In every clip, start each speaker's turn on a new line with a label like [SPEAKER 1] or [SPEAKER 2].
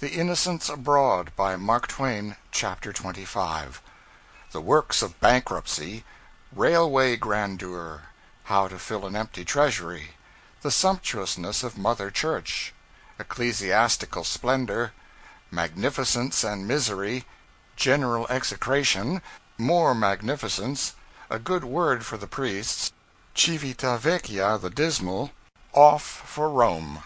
[SPEAKER 1] The Innocents Abroad by Mark Twain, Chapter 25. The Works of Bankruptcy, Railway Grandeur, How to Fill an Empty Treasury, The Sumptuousness of Mother Church, Ecclesiastical Splendor, Magnificence and Misery, General Execration, More Magnificence, A Good Word for the Priests, Civitavecchia the Dismal, Off for Rome.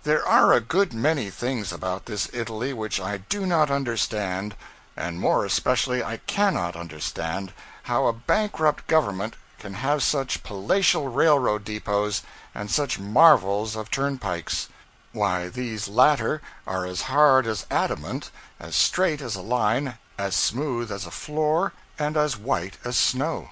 [SPEAKER 1] There are a good many things about this Italy which I do not understand, and more especially I cannot understand how a bankrupt government can have such palatial railroad depots and such marvels of turnpikes. Why, these latter are as hard as adamant, as straight as a line, as smooth as a floor, and as white as snow.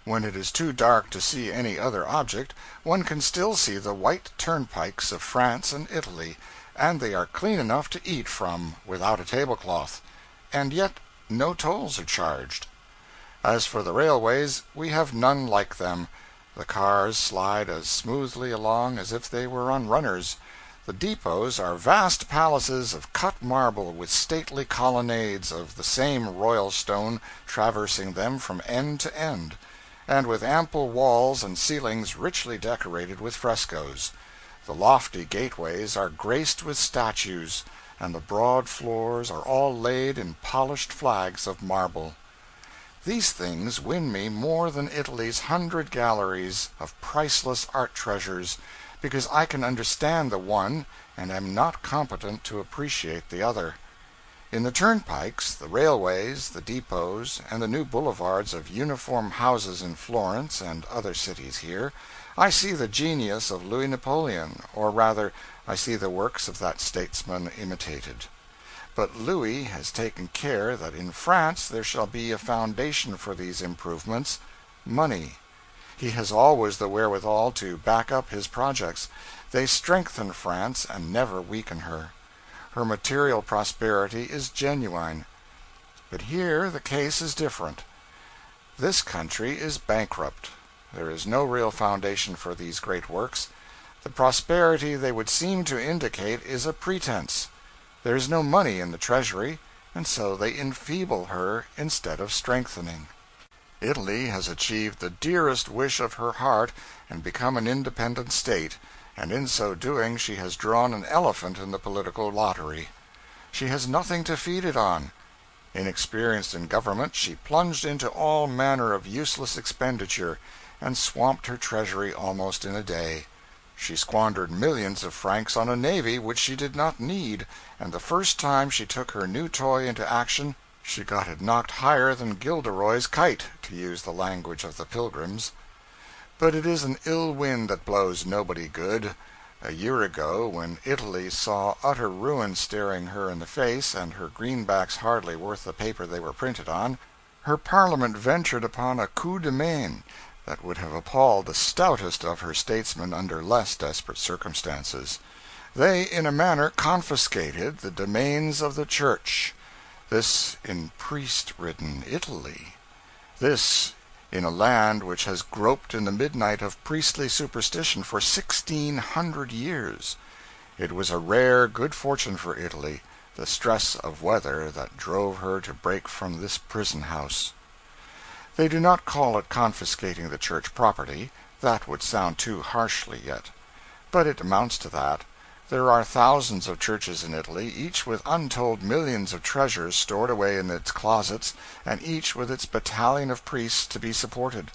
[SPEAKER 1] When it is too dark to see any other object, one can still see the white turnpikes of France and Italy, and they are clean enough to eat from without a tablecloth. And yet no tolls are charged. As for the railways, we have none like them. The cars slide as smoothly along as if they were on runners. The depots are vast palaces of cut marble with stately colonnades of the same royal stone traversing them from end to end, and with ample walls and ceilings richly decorated with frescoes. The lofty gateways are graced with statues, and the broad floors are all laid in polished flags of marble. These things win me more than Italy's 100 galleries of priceless art treasures, because I can understand the one and am not competent to appreciate the other. In the turnpikes, the railways, the depots, and the new boulevards of uniform houses in Florence and other cities here, I see the genius of Louis Napoleon, or rather, I see the works of that statesman imitated. But Louis has taken care that in France there shall be a foundation for these improvements money. He has always the wherewithal to back up his projects. They strengthen France and never weaken her. Her material prosperity is genuine. But here the case is different. This country is bankrupt. There is no real foundation for these great works. The prosperity they would seem to indicate is a pretense. There is no money in the treasury, and so they enfeeble her instead of strengthening. Italy has achieved the dearest wish of her heart and become an independent state, and in so doing she has drawn an elephant in the political lottery. She has nothing to feed it on. Inexperienced in government, she plunged into all manner of useless expenditure, and swamped her treasury almost in a day. She squandered millions of francs on a navy which she did not need, and the first time she took her new toy into action, she got it knocked higher than Gilderoy's kite, to use the language of the Pilgrims. But it is an ill wind that blows nobody good. A year ago, when Italy saw utter ruin staring her in the face, and her greenbacks hardly worth the paper they were printed on, her Parliament ventured upon a coup de main that would have appalled the stoutest of her statesmen under less desperate circumstances. They, in a manner, confiscated the domains of the Church. This in priest-ridden Italy. This in a land which has groped in the midnight of priestly superstition for 1,600 years. It was a rare good fortune for Italy, the stress of weather that drove her to break from this prison-house. They do not call it confiscating the church property. That would sound too harshly yet. But it amounts to that. There are thousands of churches in Italy, each with untold millions of treasures stored away in its closets, and each with its battalion of priests to be supported.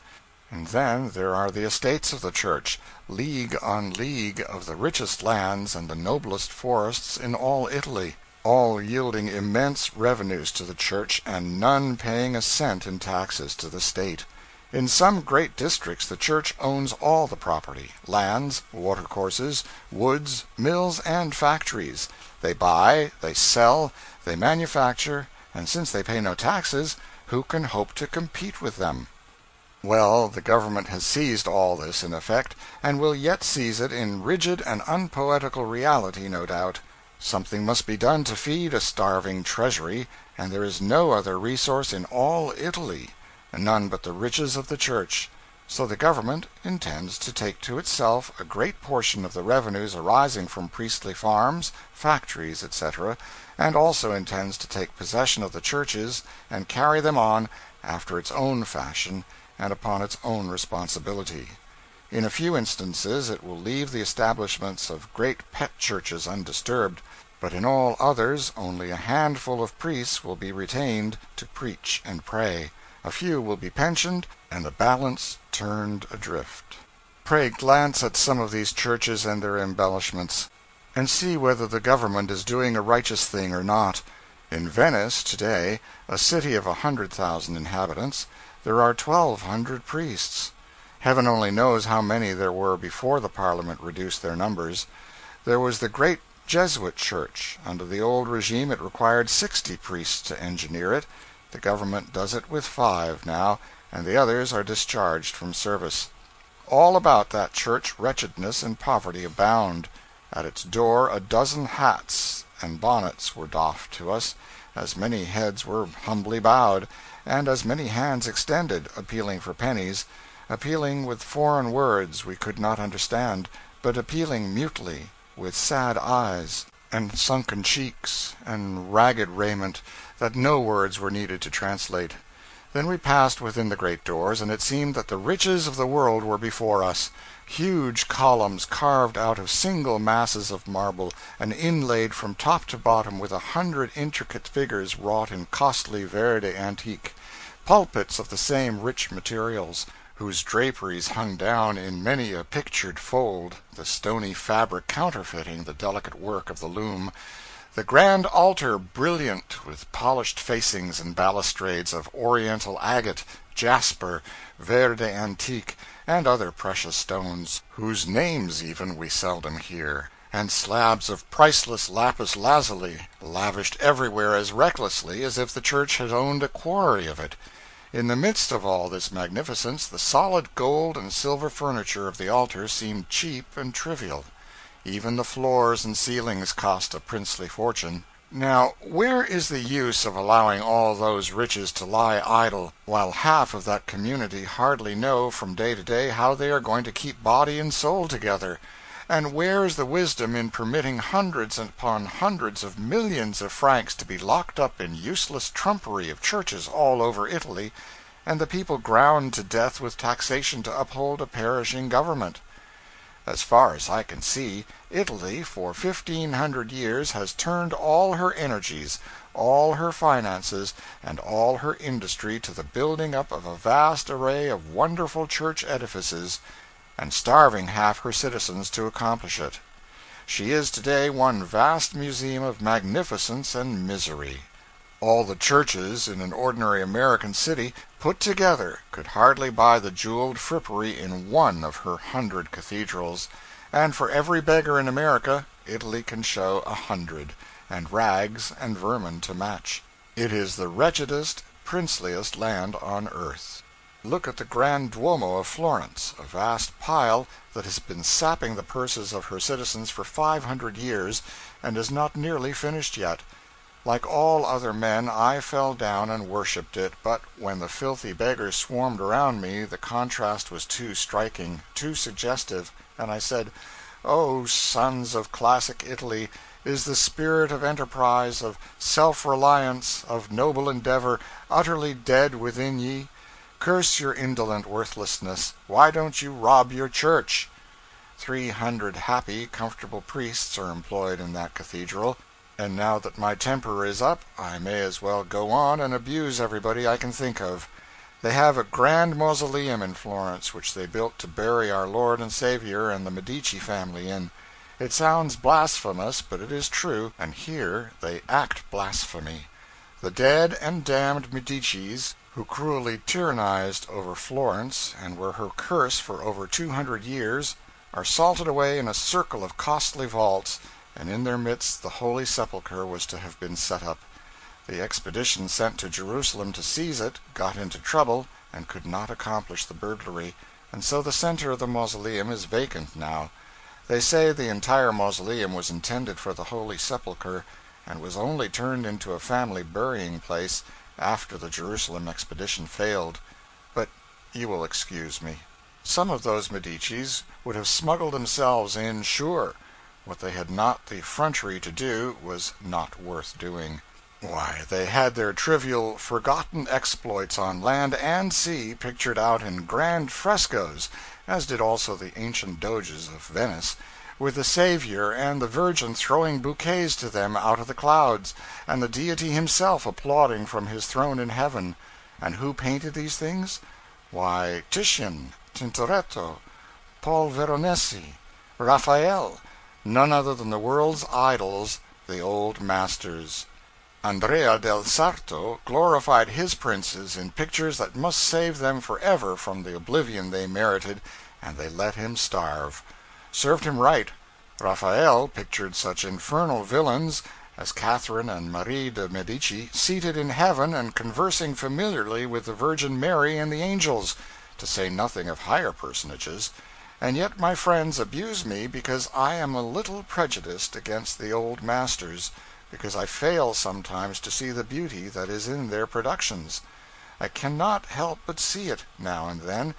[SPEAKER 1] And then there are the estates of the church, league on league of the richest lands and the noblest forests in all Italy, all yielding immense revenues to the church, and none paying a cent in taxes to the state. In some great districts the church owns all the property, lands, watercourses, woods, mills, and factories. They buy, they sell, they manufacture, and since they pay no taxes, who can hope to compete with them? Well, the government has seized all this in effect, and will yet seize it in rigid and unpoetical reality, no doubt. Something must be done to feed a starving treasury, and there is no other resource in all Italy, none but the riches of the church. So the government intends to take to itself a great portion of the revenues arising from priestly farms, factories, etc., and also intends to take possession of the churches and carry them on after its own fashion and upon its own responsibility. In a few instances it will leave the establishments of great pet churches undisturbed, but in all others only a handful of priests will be retained to preach and pray. A few will be pensioned, and the balance turned adrift. Pray glance at some of these churches and their embellishments, and see whether the government is doing a righteous thing or not. In Venice, today, a city of 100,000 inhabitants, there are 1,200 priests. Heaven only knows how many there were before the Parliament reduced their numbers. There was the great Jesuit church. Under the old regime it required 60 priests to engineer it. The government does it with 5 now, and the others are discharged from service. All about that church wretchedness and poverty abound. At its door a dozen hats and bonnets were doffed to us, as many heads were humbly bowed, and as many hands extended, appealing for pennies, appealing with foreign words we could not understand, but appealing mutely, with sad eyes, and sunken cheeks, and ragged raiment, that no words were needed to translate. Then we passed within the great doors, and it seemed that the riches of the world were before us. Huge columns carved out of single masses of marble, and inlaid from top to bottom with 100 intricate figures wrought in costly verde antique. Pulpits of the same rich materials, whose draperies hung down in many a pictured fold, the stony fabric counterfeiting the delicate work of the loom. The grand altar brilliant with polished facings and balustrades of oriental agate, jasper, verde antique, and other precious stones, whose names even we seldom hear, and slabs of priceless lapis lazuli, lavished everywhere as recklessly as if the church had owned a quarry of it. In the midst of all this magnificence, the solid gold and silver furniture of the altar seemed cheap and trivial. Even the floors and ceilings cost a princely fortune. Now, where is the use of allowing all those riches to lie idle, while half of that community hardly know from day to day how they are going to keep body and soul together? And where is the wisdom in permitting hundreds upon hundreds of millions of francs to be locked up in useless trumpery of churches all over Italy, and the people ground to death with taxation to uphold a perishing government? As far as I can see, Italy for 1,500 years has turned all her energies, all her finances, and all her industry to the building up of a vast array of wonderful church edifices, and starving half her citizens to accomplish it. She is today one vast museum of magnificence and misery. All the churches in an ordinary American city, put together, could hardly buy the jeweled frippery in one of her 100 cathedrals, and for every beggar in America, Italy can show 100, and rags and vermin to match. It is the wretchedest, princeliest land on earth. Look at the Grand Duomo of Florence, a vast pile that has been sapping the purses of her citizens for 500 years, and is not nearly finished yet. Like all other men, I fell down and worshipped it, but when the filthy beggars swarmed around me the contrast was too striking, too suggestive, and I said, "O sons of classic Italy, is the spirit of enterprise, of self-reliance, of noble endeavor, utterly dead within ye? Curse your indolent worthlessness. Why don't you rob your church?" 300 happy, comfortable priests are employed in that cathedral. And now that my temper is up, I may as well go on and abuse everybody I can think of. They have a grand mausoleum in Florence which they built to bury our Lord and Savior and the Medici family in. It sounds blasphemous, but it is true, and here they act blasphemy. The dead and damned Medicis, who cruelly tyrannized over Florence and were her curse for over 200 years, are salted away in a circle of costly vaults, and in their midst the Holy Sepulchre was to have been set up. The expedition sent to Jerusalem to seize it got into trouble and could not accomplish the burglary, and so the center of the mausoleum is vacant now. They say the entire mausoleum was intended for the Holy Sepulchre, and was only turned into a family burying place after the Jerusalem expedition failed. But you will excuse me. Some of those Medicis would have smuggled themselves in sure. What they had not the effrontery to do was not worth doing. Why, they had their trivial, forgotten exploits on land and sea pictured out in grand frescoes, as did also the ancient doges of Venice, with the Saviour and the Virgin throwing bouquets to them out of the clouds, and the Deity himself applauding from his throne in heaven. And who painted these things? Why, Titian, Tintoretto, Paul Veronese, Raphael, none other than the world's idols, the old masters. Andrea del Sarto glorified his princes in pictures that must save them forever from the oblivion they merited, and they let him starve. Served him right. Raphael pictured such infernal villains as Catherine and Marie de Medici seated in heaven and conversing familiarly with the Virgin Mary and the angels, to say nothing of higher personages. And yet my friends abuse me because I am a little prejudiced against the old masters, because I fail sometimes to see the beauty that is in their productions. I cannot help but see it, now and then,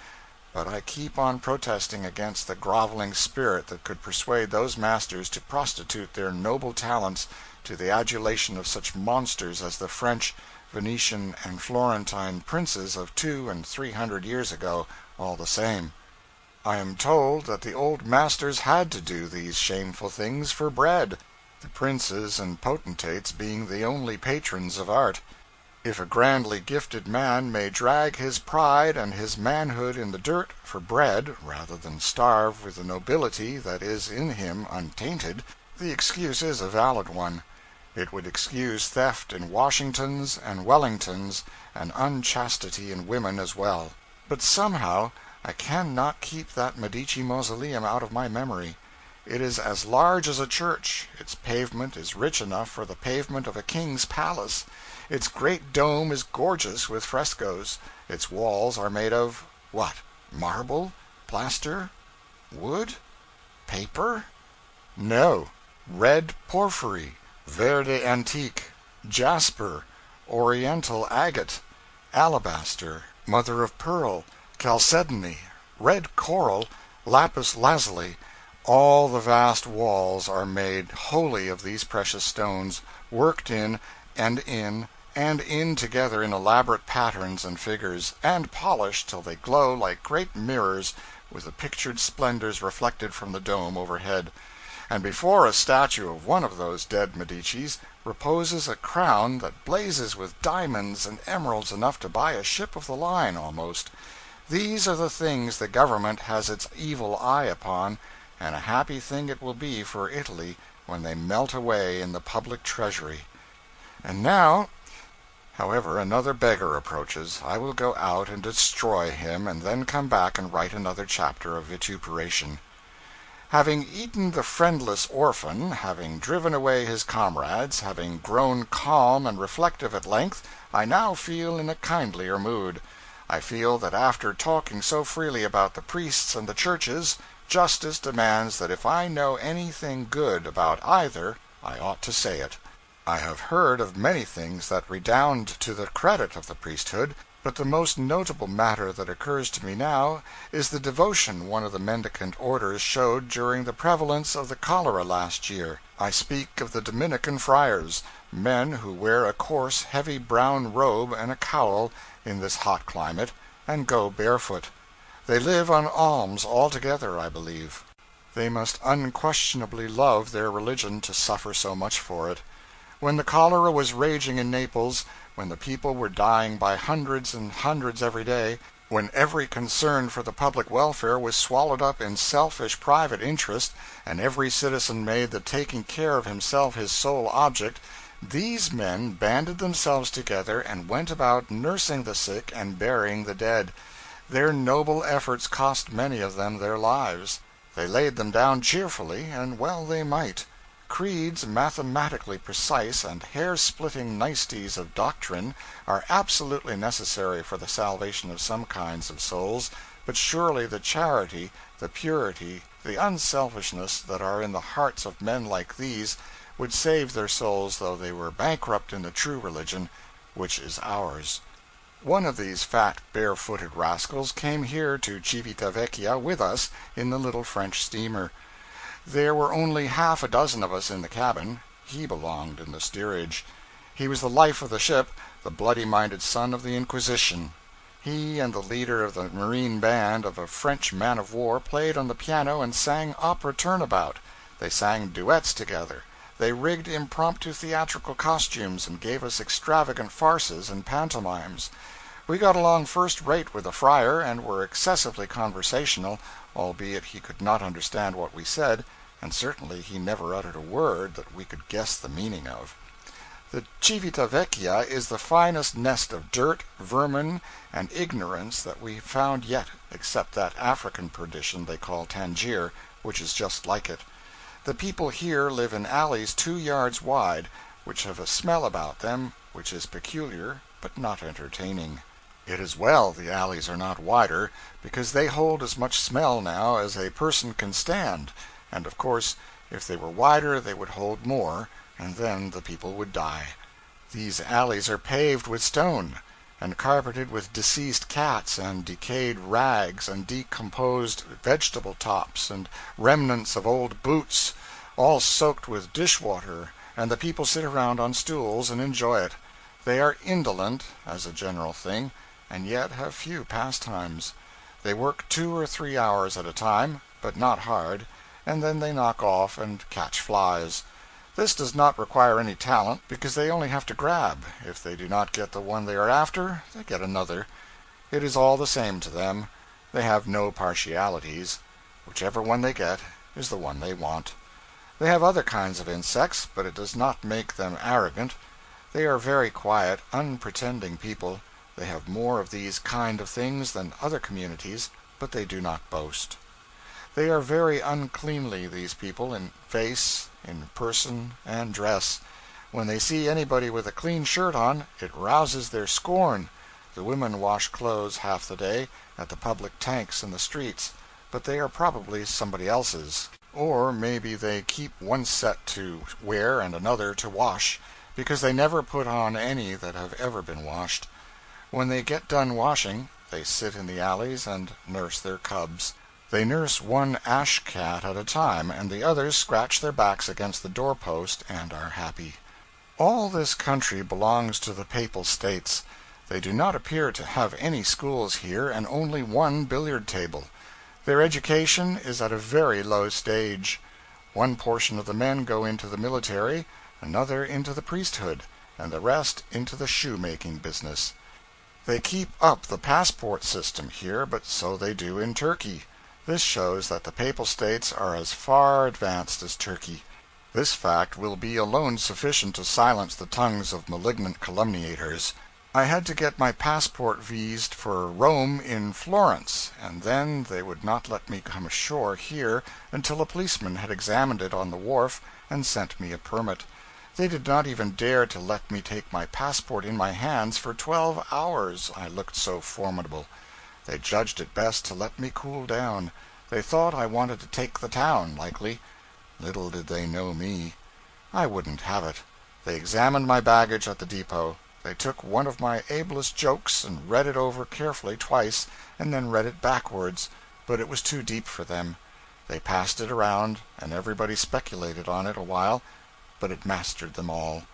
[SPEAKER 1] but I keep on protesting against the groveling spirit that could persuade those masters to prostitute their noble talents to the adulation of such monsters as the French, Venetian, and Florentine princes of 200 and 300 years ago, all the same. I am told that the old masters had to do these shameful things for bread, the princes and potentates being the only patrons of art. If a grandly gifted man may drag his pride and his manhood in the dirt for bread rather than starve with the nobility that is in him untainted, the excuse is a valid one. It would excuse theft in Washingtons and Wellingtons, and unchastity in women as well. But somehow I can not keep that Medici mausoleum out of my memory. It is as large as a church, its pavement is rich enough for the pavement of a king's palace, its great dome is gorgeous with frescoes, its walls are made of what? Marble? Plaster? Wood? Paper? No, red porphyry, verde antique, jasper, oriental agate, alabaster, mother of pearl, chalcedony, red coral, lapis lazuli. All the vast walls are made wholly of these precious stones, worked in together in elaborate patterns and figures, and polished till they glow like great mirrors with the pictured splendors reflected from the dome overhead. And before a statue of one of those dead Medicis reposes a crown that blazes with diamonds and emeralds enough to buy a ship of the line almost. These are the things the government has its evil eye upon, and a happy thing it will be for Italy when they melt away in the public treasury. And now, however, another beggar approaches. I will go out and destroy him, and then come back and write another chapter of vituperation. Having eaten the friendless orphan, having driven away his comrades, having grown calm and reflective at length, I now feel in a kindlier mood. I feel that after talking so freely about the priests and the churches, justice demands that if I know anything good about either, I ought to say it. I have heard of many things that redound to the credit of the priesthood, but the most notable matter that occurs to me now is the devotion one of the mendicant orders showed during the prevalence of the cholera last year. I speak of the Dominican friars, men who wear a coarse, heavy brown robe and a cowl in this hot climate, and go barefoot. They live on alms altogether, I believe. They must unquestionably love their religion to suffer so much for it. When the cholera was raging in Naples, when the people were dying by hundreds and hundreds every day, when every concern for the public welfare was swallowed up in selfish private interest, and every citizen made the taking care of himself his sole object, these men banded themselves together and went about nursing the sick and burying the dead. Their noble efforts cost many of them their lives. They laid them down cheerfully, and well they might. Creeds mathematically precise and hair-splitting niceties of doctrine are absolutely necessary for the salvation of some kinds of souls, but surely the charity, the purity, the unselfishness that are in the hearts of men like these would save their souls though they were bankrupt in the true religion, which is ours. One of these fat, barefooted rascals came here to Civitavecchia with us in the little French steamer. There were only half a dozen of us in the cabin. He belonged in the steerage. He was the life of the ship, the bloody-minded son of the Inquisition. He and the leader of the marine band of a French man-of-war played on the piano and sang opera turnabout. They sang duets together. They rigged impromptu theatrical costumes and gave us extravagant farces and pantomimes. We got along first rate with the friar, and were excessively conversational, albeit he could not understand what we said, and certainly he never uttered a word that we could guess the meaning of. The Civitavecchia is the finest nest of dirt, vermin, and ignorance that we found yet, except that African perdition they call Tangier, which is just like it. The people here live in alleys 2 yards wide, which have a smell about them which is peculiar, but not entertaining. It is well the alleys are not wider, because they hold as much smell now as a person can stand, and of course if they were wider they would hold more, and then the people would die. These alleys are paved with stone, and carpeted with deceased cats, and decayed rags, and decomposed vegetable tops, and remnants of old boots, all soaked with dishwater, and the people sit around on stools and enjoy it. They are indolent, as a general thing, and yet have few pastimes. They work 2 or 3 hours at a time, but not hard, and then they knock off and catch flies. This does not require any talent, because they only have to grab. If they do not get the one they are after, they get another. It is all the same to them. They have no partialities. Whichever one they get is the one they want. They have other kinds of insects, but it does not make them arrogant. They are very quiet, unpretending people. They have more of these kind of things than other communities, but they do not boast. They are very uncleanly, these people, in face, in person, and dress. When they see anybody with a clean shirt on, it rouses their scorn. The women wash clothes half the day at the public tanks in the streets, but they are probably somebody else's. Or maybe they keep one set to wear and another to wash, because they never put on any that have ever been washed. When they get done washing, they sit in the alleys and nurse their cubs. They nurse one ash cat at a time, and the others scratch their backs against the doorpost and are happy. All this country belongs to the Papal States. They do not appear to have any schools here, and only one billiard table. Their education is at a very low stage. One portion of the men go into the military, another into the priesthood, and the rest into the shoemaking business. They keep up the passport system here, but so they do in Turkey. This shows that the Papal States are as far advanced as Turkey. This fact will be alone sufficient to silence the tongues of malignant calumniators. I had to get my passport vised for Rome in Florence, and then they would not let me come ashore here until a policeman had examined it on the wharf and sent me a permit. They did not even dare to let me take my passport in my hands for 12 hours, I looked so formidable. They judged it best to let me cool down. They thought I wanted to take the town, likely. Little did they know me. I wouldn't have it. They examined my baggage at the depot. They took one of my ablest jokes and read it over carefully twice, and then read it backwards, but it was too deep for them. They passed it around, and everybody speculated on it a while, but it mastered them all.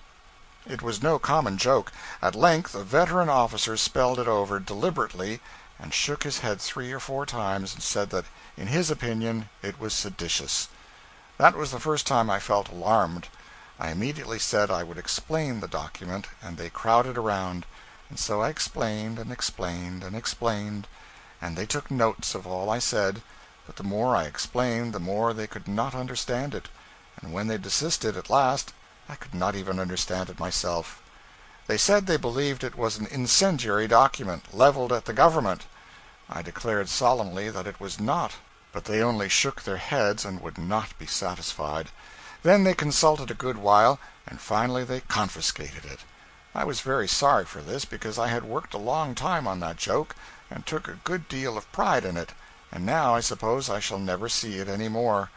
[SPEAKER 1] It was no common joke. At length a veteran officer spelled it over deliberately, and shook his head 3 or 4 times, and said that in his opinion it was seditious. That was the first time I felt alarmed. I immediately said I would explain the document, and they crowded around, and so I explained and explained and explained, and they took notes of all I said, but the more I explained the more they could not understand it, and when they desisted at last I could not even understand it myself. They said they believed it was an incendiary document, leveled at the government. I declared solemnly that it was not, but they only shook their heads and would not be satisfied. Then they consulted a good while, and finally they confiscated it. I was very sorry for this, because I had worked a long time on that joke, and took a good deal of pride in it, and now I suppose I shall never see it any more.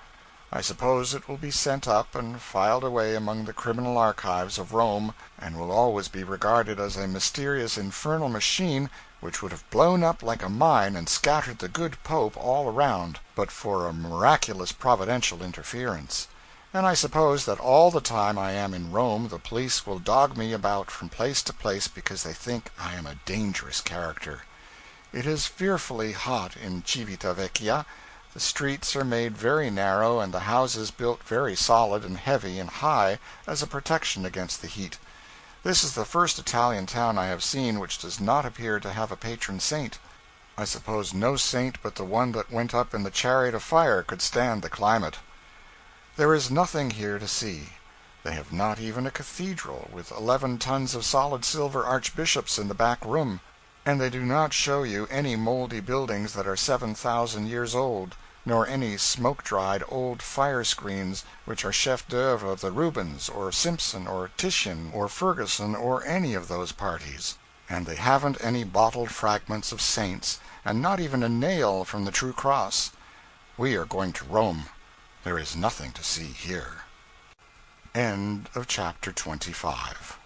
[SPEAKER 1] I suppose it will be sent up and filed away among the criminal archives of Rome, and will always be regarded as a mysterious infernal machine which would have blown up like a mine and scattered the good Pope all around, but for a miraculous providential interference. And I suppose that all the time I am in Rome the police will dog me about from place to place because they think I am a dangerous character. It is fearfully hot in Civita Vecchia. The streets are made very narrow and the houses built very solid and heavy and high as a protection against the heat. This is the first Italian town I have seen which does not appear to have a patron saint. I suppose no saint but the one that went up in the chariot of fire could stand the climate. There is nothing here to see. They have not even a cathedral, with 11 tons of solid silver archbishops in the back room, and they do not show you any moldy buildings that are 7,000 years old, nor any smoke-dried old fire-screens which are chef d'oeuvre of the Rubens, or Simpson, or Titian, or Ferguson, or any of those parties. And they haven't any bottled fragments of saints, and not even a nail from the true cross. We are going to Rome. There is nothing to see here. End of chapter 25.